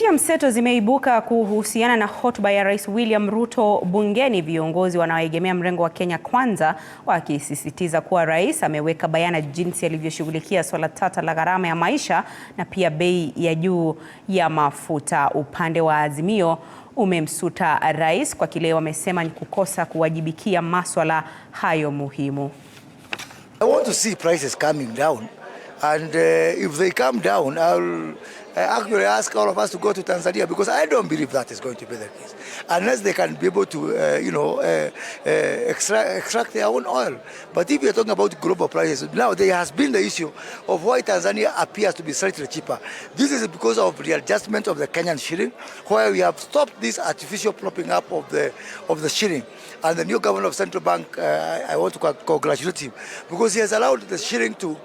Hisia mseto zimeibuka kuhusiana na hotuba ya Rais William Ruto bungeni, viongozi wanaoegemea mrengo wa Kenya Kwanza wakisisitiza kuwa rais ameweka bayana jinsi alivyoshughulikia swala tata la gharama ya maisha na pia bei ya juu ya mafuta. Upande wa Azimio umemsuta rais kwa kile wamesema ni kukosa kuwajibikia maswala hayo muhimu. I want to see prices coming down, and if they come down, I'll actually ask all of us to go to Tanzania, because I don't believe that is going to be the case unless they can be able to extract their own oil. But if you're talking about global prices, now there has been the issue of why Tanzania appears to be slightly cheaper. This is because of the adjustment of the Kenyan shilling, where we have stopped this artificial propping up of the shilling. And the new governor of Central Bank, I want to congratulate him, because he has allowed the shilling to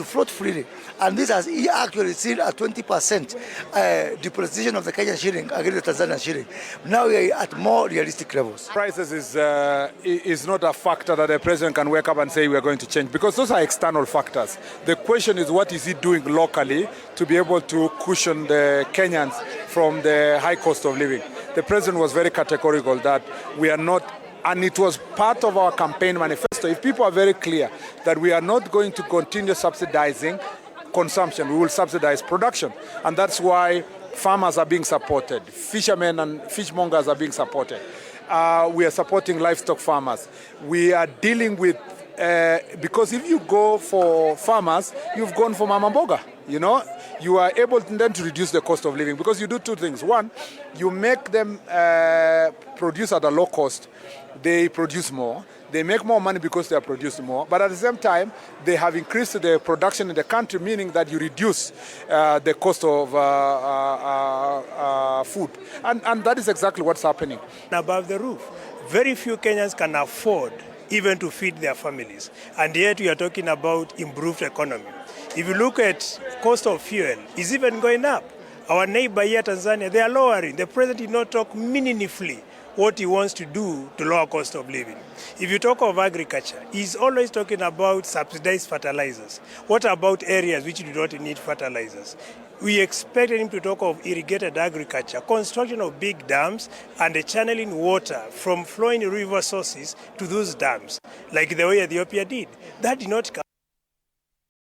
float freely. And this has actually seen a 20% depreciation of the Kenyan shilling against the Tanzanian shilling. Now we are at more realistic levels. Prices is not a factor that the president can wake up and say we are going to change, because those are external factors. The question is, what is he doing locally to be able to cushion the Kenyans from the high cost of living? The president was very categorical that we are not, and it was part of our campaign manifesto. If people are very clear that we are not going to continue subsidizing consumption, we will subsidize production. And that's why farmers are being supported, fishermen and fishmongers are being supported. We are supporting livestock farmers. We are dealing with, because if you go for farmers, you've gone for mama mboga, you are able then to reduce the cost of living, because you do two things. One, you make them produce at a low cost. They produce more. They make more money because they are producing more. But at the same time, they have increased the production in the country, meaning that you reduce the cost of food. And that is exactly what's happening. Above the roof, very few Kenyans can afford even to feed their families. And yet we are talking about improved economy. If you look at cost of fuel, it's even going up. Our neighbor here, Tanzania, they are lowering. The president did not talk meaningfully what he wants to do to lower cost of living. If you talk of agriculture, he's always talking about subsidized fertilizers. What about areas which do not need fertilizers? We expected him to talk of irrigated agriculture, construction of big dams, and the channeling water from flowing river sources to those dams, like the way Ethiopia did. That did not come.